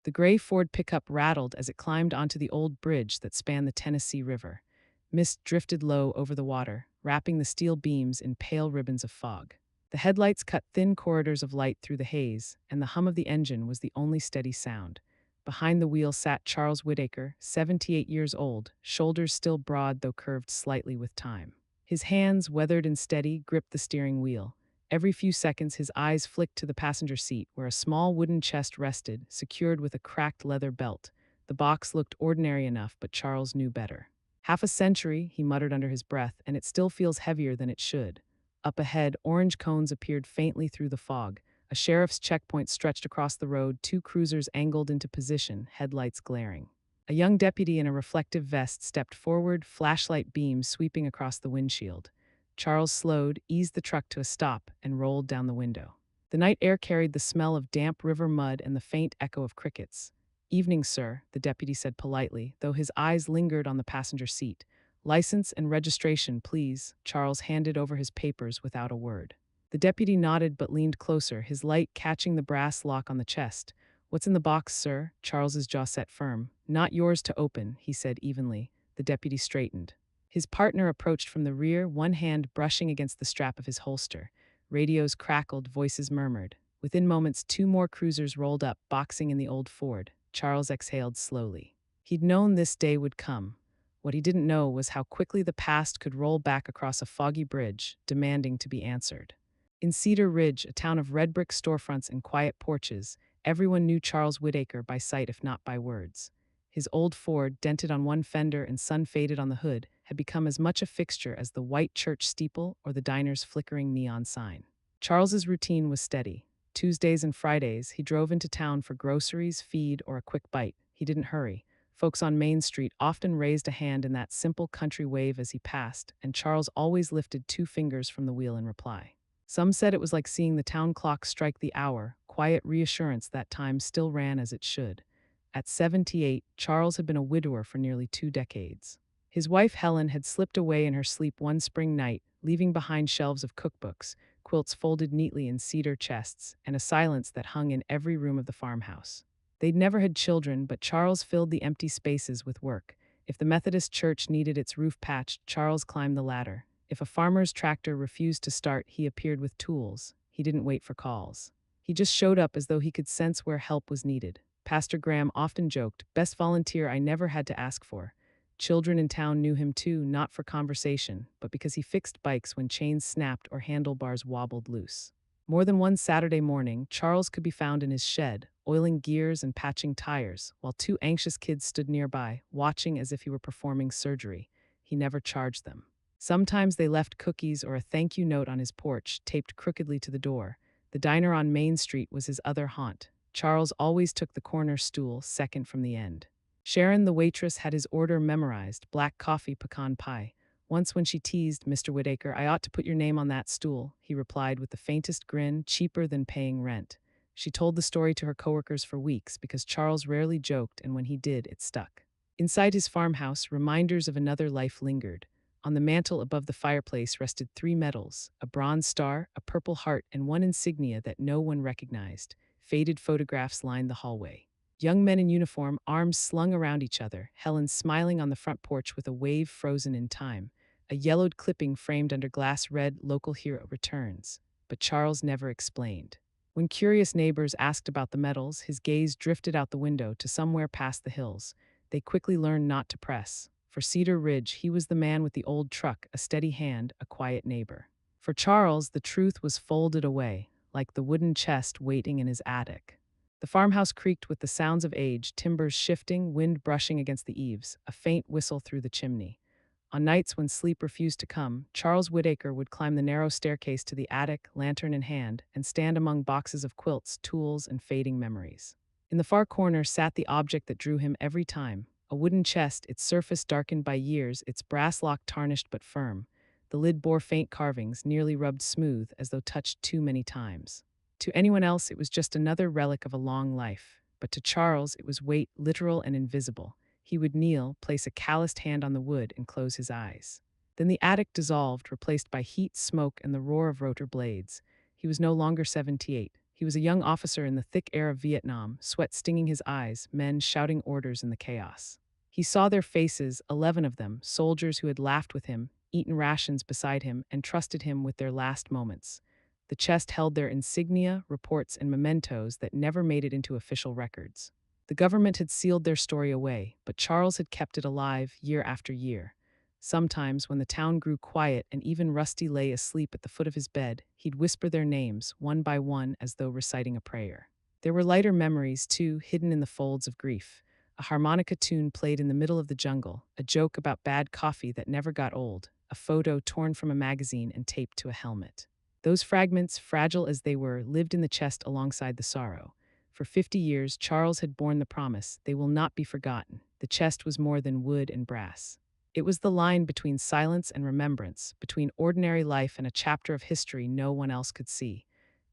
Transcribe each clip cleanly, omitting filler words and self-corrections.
The gray Ford pickup rattled as it climbed onto the old bridge that spanned the Tennessee River. Mist drifted low over the water, wrapping the steel beams in pale ribbons of fog. The headlights cut thin corridors of light through the haze, and the hum of the engine was the only steady sound. Behind the wheel sat Charles Whitaker, 78 years old, shoulders still broad though curved slightly with time. His hands, weathered and steady, gripped the steering wheel. Every few seconds, his eyes flicked to the passenger seat, where a small wooden chest rested, secured with a cracked leather belt. The box looked ordinary enough, but Charles knew better. "Half a century," he muttered under his breath, "and it still feels heavier than it should." Up ahead, orange cones appeared faintly through the fog. A sheriff's checkpoint stretched across the road, two cruisers angled into position, headlights glaring. A young deputy in a reflective vest stepped forward, flashlight beams sweeping across the windshield. Charles slowed, eased the truck to a stop, and rolled down the window. The night air carried the smell of damp river mud and the faint echo of crickets. "Evening, sir," the deputy said politely, though his eyes lingered on the passenger seat. "License and registration, please." Charles handed over his papers without a word. The deputy nodded but leaned closer, his light catching the brass lock on the chest. "What's in the box, sir?" Charles's jaw set firm. "Not yours to open," he said evenly. The deputy straightened. His partner approached from the rear, one hand brushing against the strap of his holster. Radios crackled, voices murmured. Within moments, two more cruisers rolled up, boxing in the old Ford. Charles exhaled slowly. He'd known this day would come. What he didn't know was how quickly the past could roll back across a foggy bridge, demanding to be answered. In Cedar Ridge, a town of red brick storefronts and quiet porches, everyone knew Charles Whitaker by sight if not by words. His old Ford, dented on one fender and sun-faded on the hood, had become as much a fixture as the white church steeple or the diner's flickering neon sign. Charles's routine was steady. Tuesdays and Fridays, he drove into town for groceries, feed, or a quick bite. He didn't hurry. Folks on Main Street often raised a hand in that simple country wave as he passed, and Charles always lifted two fingers from the wheel in reply. Some said it was like seeing the town clock strike the hour, quiet reassurance that time still ran as it should. At 78, Charles had been a widower for nearly 2 decades. His wife Helen had slipped away in her sleep one spring night, leaving behind shelves of cookbooks, quilts folded neatly in cedar chests, and a silence that hung in every room of the farmhouse. They'd never had children, but Charles filled the empty spaces with work. If the Methodist church needed its roof patched, Charles climbed the ladder. If a farmer's tractor refused to start, he appeared with tools. He didn't wait for calls. He just showed up as though he could sense where help was needed. Pastor Graham often joked, "Best volunteer I never had to ask for." Children in town knew him too, not for conversation, but because he fixed bikes when chains snapped or handlebars wobbled loose. More than one Saturday morning, Charles could be found in his shed, oiling gears and patching tires, while two anxious kids stood nearby, watching as if he were performing surgery. He never charged them. Sometimes they left cookies or a thank you note on his porch, taped crookedly to the door. The diner on Main Street was his other haunt. Charles always took the corner stool, second from the end. Sharon, the waitress, had his order memorized: black coffee, pecan pie. Once when she teased, "Mr. Whitaker, I ought to put your name on that stool," he replied with the faintest grin, cheaper than paying rent. She told the story to her coworkers for weeks because Charles rarely joked, and when he did, it stuck. Inside his farmhouse, reminders of another life lingered. On the mantel above the fireplace rested 3 medals: a bronze star, a purple heart, and one insignia that no one recognized. Faded photographs lined the hallway. Young men in uniform, arms slung around each other, Helen smiling on the front porch with a wave frozen in time. A yellowed clipping framed under glass read, "Local hero returns." But Charles never explained. When curious neighbors asked about the medals, his gaze drifted out the window to somewhere past the hills. They quickly learned not to press. For Cedar Ridge, he was the man with the old truck, a steady hand, a quiet neighbor. For Charles, the truth was folded away, like the wooden chest waiting in his attic. The farmhouse creaked with the sounds of age, timbers shifting, wind brushing against the eaves, a faint whistle through the chimney. On nights when sleep refused to come, Charles Whitaker would climb the narrow staircase to the attic, lantern in hand, and stand among boxes of quilts, tools, and fading memories. In the far corner sat the object that drew him every time: a wooden chest, its surface darkened by years, its brass lock tarnished but firm. The lid bore faint carvings, nearly rubbed smooth, as though touched too many times. To anyone else, it was just another relic of a long life. But to Charles, it was weight, literal and invisible. He would kneel, place a calloused hand on the wood, and close his eyes. Then the attic dissolved, replaced by heat, smoke, and the roar of rotor blades. He was no longer 78. He was a young officer in the thick air of Vietnam, sweat stinging his eyes, men shouting orders in the chaos. He saw their faces, 11 of them, soldiers who had laughed with him, eaten rations beside him, and trusted him with their last moments. The chest held their insignia, reports, and mementos that never made it into official records. The government had sealed their story away, but Charles had kept it alive year after year. Sometimes, when the town grew quiet and even Rusty lay asleep at the foot of his bed, he'd whisper their names, one by one, as though reciting a prayer. There were lighter memories, too, hidden in the folds of grief. A harmonica tune played in the middle of the jungle, a joke about bad coffee that never got old, a photo torn from a magazine and taped to a helmet. Those fragments, fragile as they were, lived in the chest alongside the sorrow. For 50 years, Charles had borne the promise, they will not be forgotten. The chest was more than wood and brass. It was the line between silence and remembrance, between ordinary life and a chapter of history no one else could see.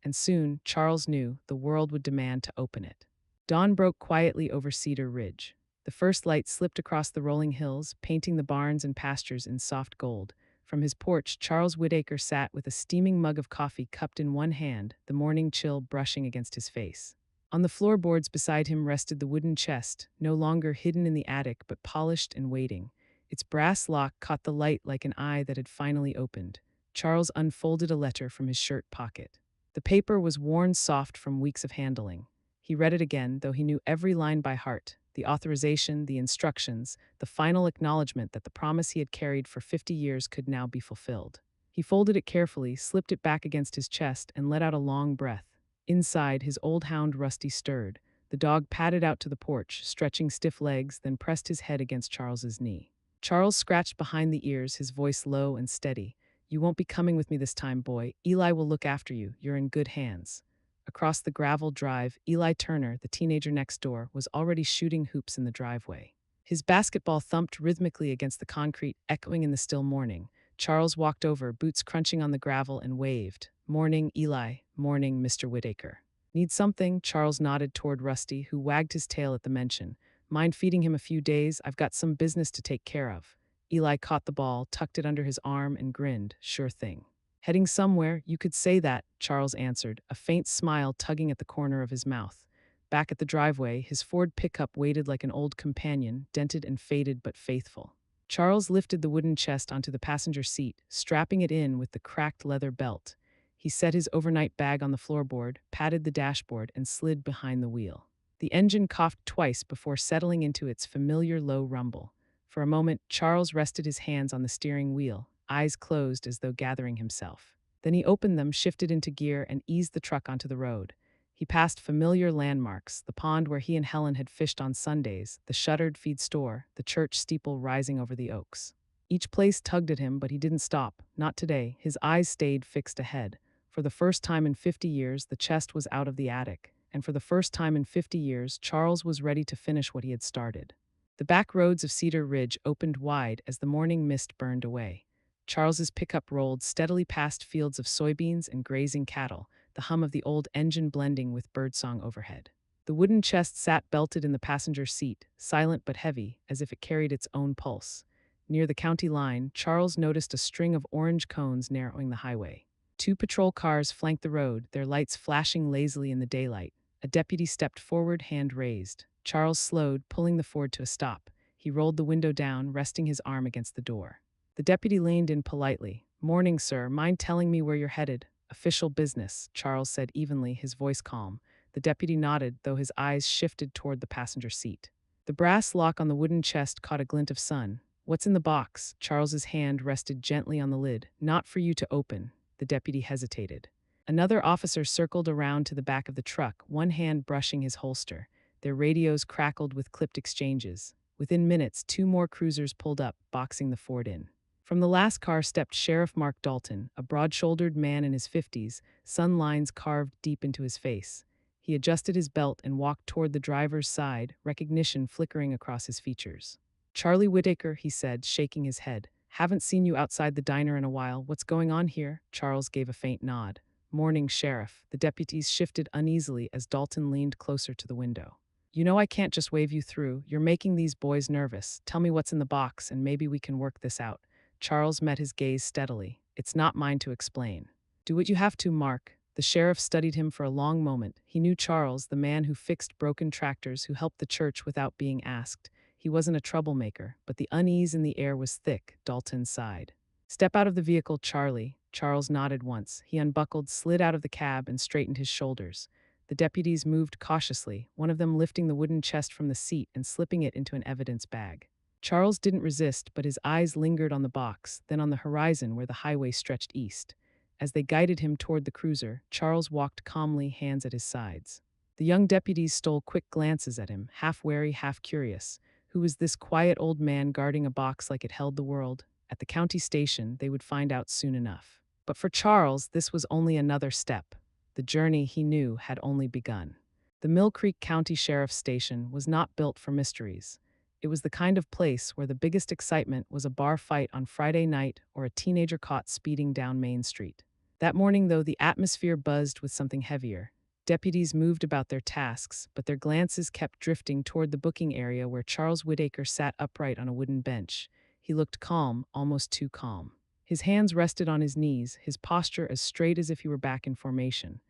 And soon, Charles knew, the world would demand to open it. Dawn broke quietly over Cedar Ridge. The first light slipped across the rolling hills, painting the barns and pastures in soft gold. From his porch, Charles Whitaker sat with a steaming mug of coffee cupped in one hand, the morning chill brushing against his face. On the floorboards beside him rested the wooden chest, no longer hidden in the attic but polished and waiting. Its brass lock caught the light like an eye that had finally opened. Charles unfolded a letter from his shirt pocket. The paper was worn soft from weeks of handling. He read it again, though he knew every line by heart, the authorization, the instructions, the final acknowledgement that the promise he had carried for 50 years could now be fulfilled. He folded it carefully, slipped it back against his chest, and let out a long breath. Inside, his old hound Rusty stirred. The dog padded out to the porch, stretching stiff legs, then pressed his head against Charles's knee. Charles scratched behind the ears, his voice low and steady. "You won't be coming with me this time, boy. Eli will look after you. You're in good hands." Across the gravel drive, Eli Turner, the teenager next door, was already shooting hoops in the driveway. His basketball thumped rhythmically against the concrete, echoing in the still morning. Charles walked over, boots crunching on the gravel, and waved. "Morning, Eli. Morning, Mr. Whitaker." "Need something?" Charles nodded toward Rusty, who wagged his tail at the mention. "Mind feeding him a few days? I've got some business to take care of." Eli caught the ball, tucked it under his arm, and grinned. "Sure thing." "Heading somewhere? You could say that," Charles answered, a faint smile tugging at the corner of his mouth. Back at the driveway, his Ford pickup waited like an old companion, dented and faded but faithful. Charles lifted the wooden chest onto the passenger seat, strapping it in with the cracked leather belt. He set his overnight bag on the floorboard, patted the dashboard, and slid behind the wheel. The engine coughed twice before settling into its familiar low rumble. For a moment, Charles rested his hands on the steering wheel, eyes closed as though gathering himself. Then he opened them, shifted into gear, and eased the truck onto the road. He passed familiar landmarks, the pond where he and Helen had fished on Sundays, the shuttered feed store, the church steeple rising over the oaks. Each place tugged at him, but he didn't stop. Not today. His eyes stayed fixed ahead. For the first time in 50 years, the chest was out of the attic. And for the first time in 50 years, Charles was ready to finish what he had started. The back roads of Cedar Ridge opened wide as the morning mist burned away. Charles's pickup rolled steadily past fields of soybeans and grazing cattle, the hum of the old engine blending with birdsong overhead. The wooden chest sat belted in the passenger seat, silent but heavy, as if it carried its own pulse. Near the county line, Charles noticed a string of orange cones narrowing the highway. 2 patrol cars flanked the road, their lights flashing lazily in the daylight. A deputy stepped forward, hand raised. Charles slowed, pulling the Ford to a stop. He rolled the window down, resting his arm against the door. The deputy leaned in politely. "Morning, sir. Mind telling me where you're headed?" "Official business," Charles said evenly, his voice calm. The deputy nodded, though his eyes shifted toward the passenger seat. The brass lock on the wooden chest caught a glint of sun. "What's in the box?" Charles's hand rested gently on the lid. "Not for you to open." The deputy hesitated. Another officer circled around to the back of the truck, one hand brushing his holster. Their radios crackled with clipped exchanges. Within minutes, 2 more cruisers pulled up, boxing the Ford in. From the last car stepped Sheriff Mark Dalton, a broad-shouldered man in his 50s, sun lines carved deep into his face. He adjusted his belt and walked toward the driver's side, recognition flickering across his features. "Charlie Whitaker," he said, shaking his head. "Haven't seen you outside the diner in a while. What's going on here?" Charles gave a faint nod. "Morning, Sheriff." The deputies shifted uneasily as Dalton leaned closer to the window. "You know I can't just wave you through. You're making these boys nervous. Tell me what's in the box, and maybe we can work this out." Charles met his gaze steadily. "It's not mine to explain." "Do what you have to, Mark." The sheriff studied him for a long moment. He knew Charles, the man who fixed broken tractors, who helped the church without being asked. He wasn't a troublemaker, but the unease in the air was thick. Dalton sighed. "Step out of the vehicle, Charlie." Charles nodded once. He unbuckled, slid out of the cab, and straightened his shoulders. The deputies moved cautiously, one of them lifting the wooden chest from the seat and slipping it into an evidence bag. Charles didn't resist, but his eyes lingered on the box, then on the horizon where the highway stretched east. As they guided him toward the cruiser, Charles walked calmly, hands at his sides. The young deputies stole quick glances at him, half wary, half curious. Who was this quiet old man guarding a box like it held the world? At the county station, they would find out soon enough. But for Charles, this was only another step. The journey, he knew, had only begun. The Mill Creek County Sheriff's Station was not built for mysteries. It was the kind of place where the biggest excitement was a bar fight on Friday night or a teenager caught speeding down Main Street. That morning, though, the atmosphere buzzed with something heavier. Deputies moved about their tasks, but their glances kept drifting toward the booking area where Charles Whitaker sat upright on a wooden bench. He looked calm, almost too calm. His hands rested on his knees, his posture as straight as if he were back in formation.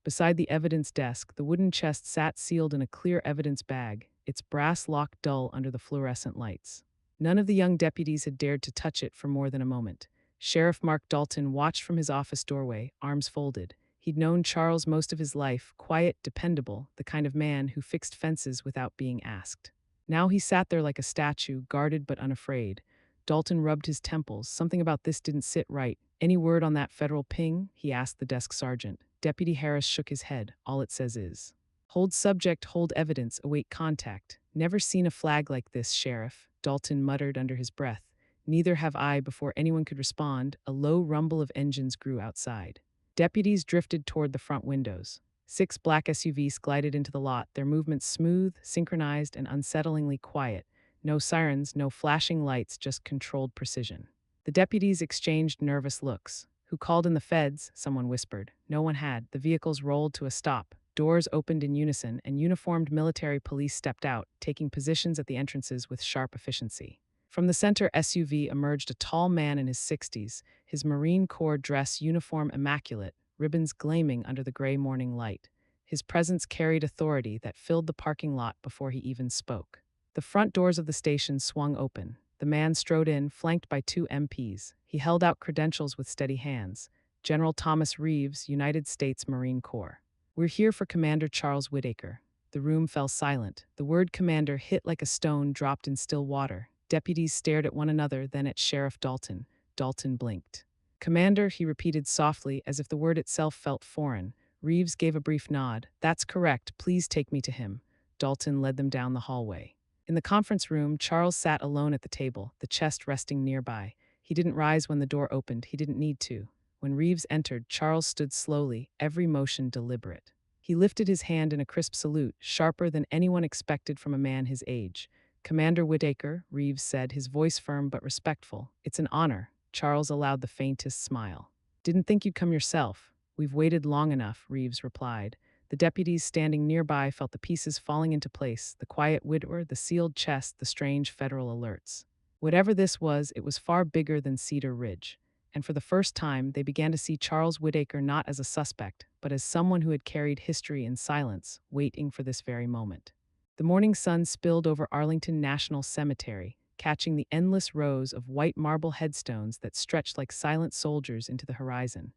Beside the evidence desk, the wooden chest sat sealed in a clear evidence bag, its brass lock dull under the fluorescent lights. None of the young deputies had dared to touch it for more than a moment. Sheriff Mark Dalton watched from his office doorway, arms folded. He'd known Charles most of his life, quiet, dependable, the kind of man who fixed fences without being asked. Now he sat there like a statue, guarded but unafraid. Dalton rubbed his temples. Something about this didn't sit right. "Any word on that federal ping?" he asked the desk sergeant. Deputy Harris shook his head. "All it says is, hold subject, hold evidence, await contact." "Never seen a flag like this, Sheriff," Dalton muttered under his breath. "Neither have I." Before anyone could respond, a low rumble of engines grew outside. Deputies drifted toward the front windows. 6 black SUVs glided into the lot, their movements smooth, synchronized, and unsettlingly quiet. No sirens, no flashing lights, just controlled precision. The deputies exchanged nervous looks. "Who called in the feds?" someone whispered. No one had. The vehicles rolled to a stop. Doors opened in unison, and uniformed military police stepped out, taking positions at the entrances with sharp efficiency. From the center SUV emerged a tall man in his 60s, his Marine Corps dress uniform immaculate, ribbons gleaming under the gray morning light. His presence carried authority that filled the parking lot before he even spoke. The front doors of the station swung open. The man strode in, flanked by 2 MPs. He held out credentials with steady hands. "General Thomas Reeves, United States Marine Corps. We're here for Commander Charles Whitaker." The room fell silent. The word commander hit like a stone dropped in still water. Deputies stared at one another, then at Sheriff Dalton. Dalton blinked. "Commander," he repeated softly, as if the word itself felt foreign. Reeves gave a brief nod. "That's correct. Please take me to him." Dalton led them down the hallway. In the conference room, Charles sat alone at the table, the chest resting nearby. He didn't rise when the door opened. He didn't need to. When Reeves entered, Charles stood slowly, every motion deliberate. He lifted his hand in a crisp salute, sharper than anyone expected from a man his age. "Commander Whitaker," Reeves said, his voice firm but respectful. "It's an honor." Charles allowed the faintest smile. "Didn't think you'd come yourself." "We've waited long enough," Reeves replied. The deputies standing nearby felt the pieces falling into place, the quiet widower, the sealed chest, the strange federal alerts. Whatever this was, it was far bigger than Cedar Ridge. And for the first time, they began to see Charles Whitaker not as a suspect, but as someone who had carried history in silence, waiting for this very moment. The morning sun spilled over Arlington National Cemetery, catching the endless rows of white marble headstones that stretched like silent soldiers into the horizon.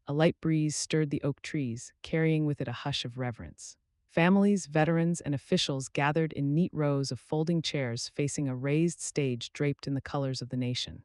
A light breeze stirred the oak trees, carrying with it a hush of reverence. Families, veterans, and officials gathered in neat rows of folding chairs facing a raised stage draped in the colors of the nation.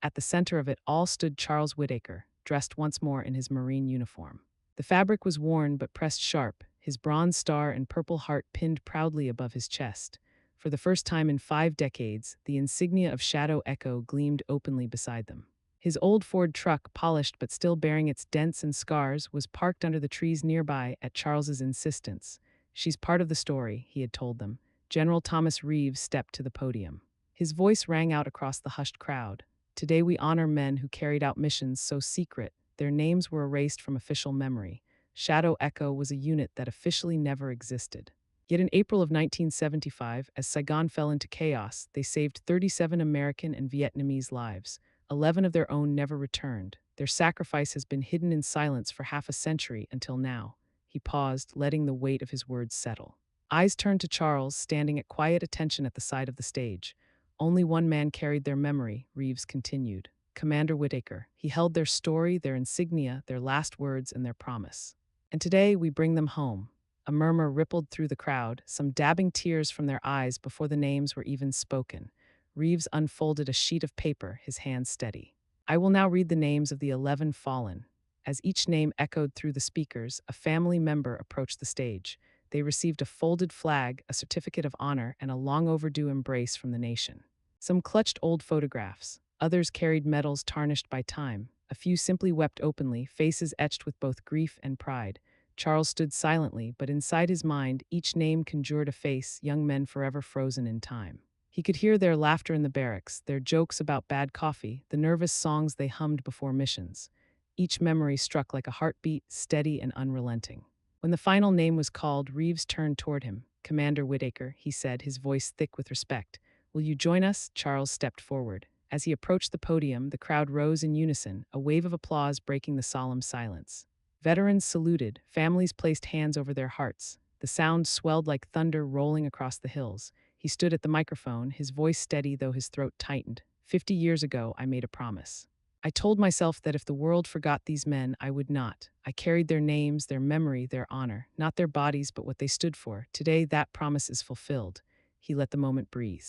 At the center of it all stood Charles Whitaker, dressed once more in his Marine uniform. The fabric was worn but pressed sharp, his bronze star and purple heart pinned proudly above his chest. For the first time in 5 decades, the insignia of Shadow Echo gleamed openly beside them. His old Ford truck, polished but still bearing its dents and scars, was parked under the trees nearby at Charles's insistence. "She's part of the story," he had told them. General Thomas Reeves stepped to the podium. His voice rang out across the hushed crowd. "Today we honor men who carried out missions so secret, their names were erased from official memory. Shadow Echo was a unit that officially never existed. Yet in April of 1975, as Saigon fell into chaos, they saved 37 American and Vietnamese lives. 11 of their own never returned. Their sacrifice has been hidden in silence for half a century until now. He paused, letting the weight of his words settle. Eyes turned to Charles, standing at quiet attention at the side of the stage. Only one man carried their memory, Reeves continued. Commander Whitaker. He held their story, their insignia, their last words, and their promise. And today we bring them home. A murmur rippled through the crowd, some dabbing tears from their eyes before the names were even spoken. Reeves unfolded a sheet of paper, his hands steady. I will now read the names of the 11 fallen. As each name echoed through the speakers, a family member approached the stage. They received a folded flag, a certificate of honor, and a long overdue embrace from the nation. Some clutched old photographs. Others carried medals tarnished by time. A few simply wept openly, faces etched with both grief and pride. Charles stood silently, but inside his mind, each name conjured a face, young men forever frozen in time. He could hear their laughter in the barracks, their jokes about bad coffee, the nervous songs they hummed before missions. Each memory struck like a heartbeat, steady and unrelenting. When the final name was called, Reeves turned toward him. Commander Whitaker, he said, his voice thick with respect. Will you join us? Charles stepped forward. As he approached the podium, the crowd rose in unison, a wave of applause breaking the solemn silence. Veterans saluted, families placed hands over their hearts. The sound swelled like thunder rolling across the hills. He stood at the microphone, his voice steady though his throat tightened. 50 years ago, I made a promise. I told myself that if the world forgot these men, I would not. I carried their names, their memory, their honor, not their bodies, but what they stood for. Today, that promise is fulfilled. He let the moment breathe.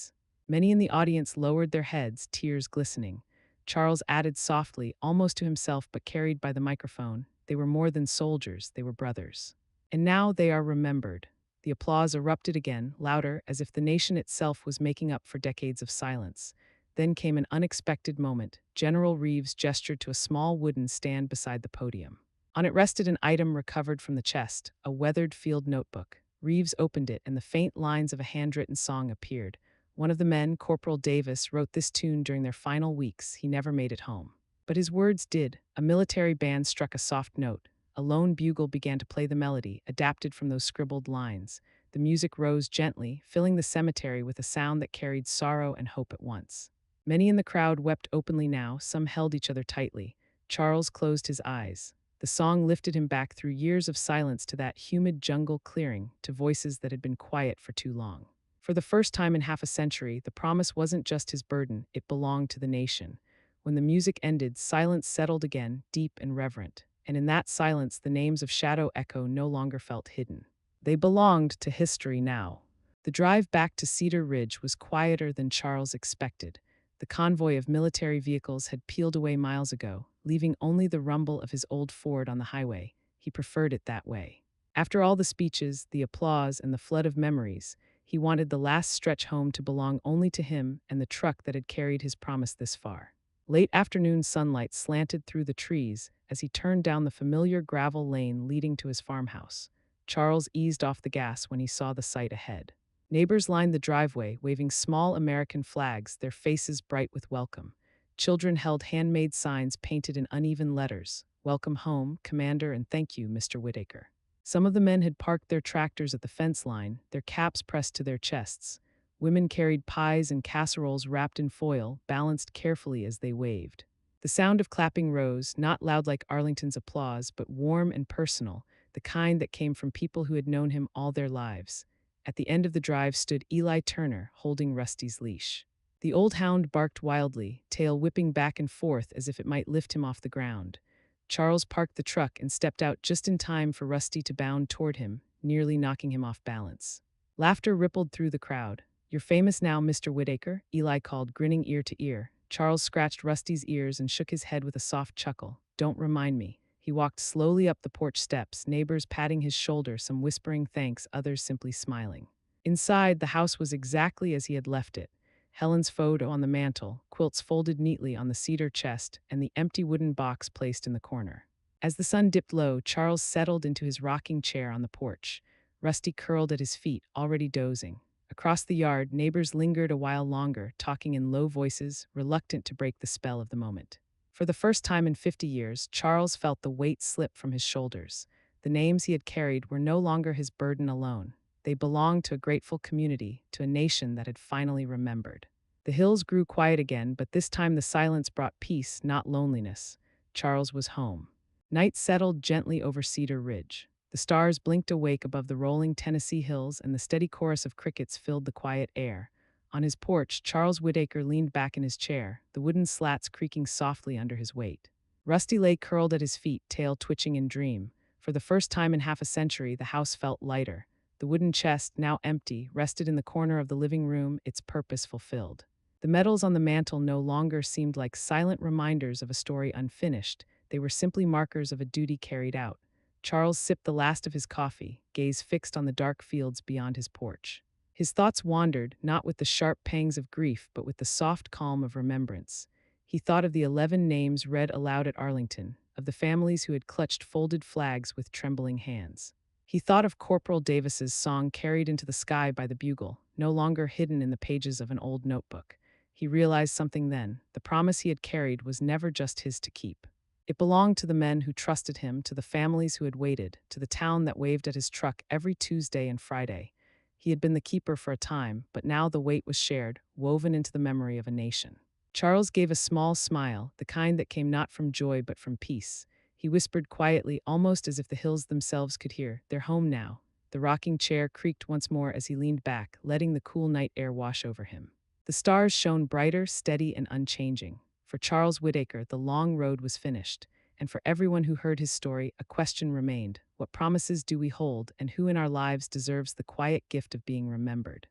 Many in the audience lowered their heads, tears glistening. Charles added softly, almost to himself but carried by the microphone, they were more than soldiers, they were brothers. And now they are remembered. The applause erupted again, louder, as if the nation itself was making up for decades of silence. Then came an unexpected moment. General Reeves gestured to a small wooden stand beside the podium. On it rested an item recovered from the chest, a weathered field notebook. Reeves opened it, and the faint lines of a handwritten song appeared. One of the men, Corporal Davis, wrote this tune during their final weeks. He never made it home. But his words did. A military band struck a soft note. A lone bugle began to play the melody, adapted from those scribbled lines. The music rose gently, filling the cemetery with a sound that carried sorrow and hope at once. Many in the crowd wept openly now, some held each other tightly. Charles closed his eyes. The song lifted him back through years of silence to that humid jungle clearing, to voices that had been quiet for too long. For the first time in half a century, the promise wasn't just his burden, it belonged to the nation. When the music ended, silence settled again, deep and reverent. And in that silence, the names of Shadow Echo no longer felt hidden. They belonged to history now. The drive back to Cedar Ridge was quieter than Charles expected. The convoy of military vehicles had peeled away miles ago, leaving only the rumble of his old Ford on the highway. He preferred it that way. After all the speeches, the applause, and the flood of memories, he wanted the last stretch home to belong only to him and the truck that had carried his promise this far. Late afternoon sunlight slanted through the trees as he turned down the familiar gravel lane leading to his farmhouse. Charles eased off the gas when he saw the sight ahead. Neighbors lined the driveway, waving small American flags, their faces bright with welcome. Children held handmade signs painted in uneven letters. Welcome home, Commander, and thank you, Mr. Whitaker. Some of the men had parked their tractors at the fence line, their caps pressed to their chests. Women carried pies and casseroles wrapped in foil, balanced carefully as they waved. The sound of clapping rose, not loud like Arlington's applause, but warm and personal, the kind that came from people who had known him all their lives. At the end of the drive stood Eli Turner, holding Rusty's leash. The old hound barked wildly, tail whipping back and forth as if it might lift him off the ground. Charles parked the truck and stepped out just in time for Rusty to bound toward him, nearly knocking him off balance. Laughter rippled through the crowd. You're famous now, Mr. Whitaker, Eli called, grinning ear to ear. Charles scratched Rusty's ears and shook his head with a soft chuckle. Don't remind me. He walked slowly up the porch steps, neighbors patting his shoulder, some whispering thanks, others simply smiling. Inside, the house was exactly as he had left it. Helen's photo on the mantel, quilts folded neatly on the cedar chest, and the empty wooden box placed in the corner. As the sun dipped low, Charles settled into his rocking chair on the porch. Rusty curled at his feet, already dozing. Across the yard, neighbors lingered a while longer, talking in low voices, reluctant to break the spell of the moment. For the first time in 50 years, Charles felt the weight slip from his shoulders. The names he had carried were no longer his burden alone. They belonged to a grateful community, to a nation that had finally remembered. The hills grew quiet again, but this time the silence brought peace, not loneliness. Charles was home. Night settled gently over Cedar Ridge. The stars blinked awake above the rolling Tennessee hills, and the steady chorus of crickets filled the quiet air. On his porch, Charles Whitaker leaned back in his chair, the wooden slats creaking softly under his weight. Rusty lay curled at his feet, tail twitching in dream. For the first time in half a century, the house felt lighter. The wooden chest, now empty, rested in the corner of the living room, its purpose fulfilled. The medals on the mantel no longer seemed like silent reminders of a story unfinished. They were simply markers of a duty carried out. Charles sipped the last of his coffee, gaze fixed on the dark fields beyond his porch. His thoughts wandered, not with the sharp pangs of grief, but with the soft calm of remembrance. He thought of the 11 names read aloud at Arlington, of the families who had clutched folded flags with trembling hands. He thought of Corporal Davis's song carried into the sky by the bugle, no longer hidden in the pages of an old notebook. He realized something then. The promise he had carried was never just his to keep. It belonged to the men who trusted him, to the families who had waited, to the town that waved at his truck every Tuesday and Friday. He had been the keeper for a time, but now the weight was shared, woven into the memory of a nation. Charles gave a small smile, the kind that came not from joy but from peace. He whispered quietly, almost as if the hills themselves could hear, "They're home now." The rocking chair creaked once more as he leaned back, letting the cool night air wash over him. The stars shone brighter, steady, and unchanging. For Charles Whitaker, the long road was finished, and for everyone who heard his story, a question remained: what promises do we hold, and who in our lives deserves the quiet gift of being remembered?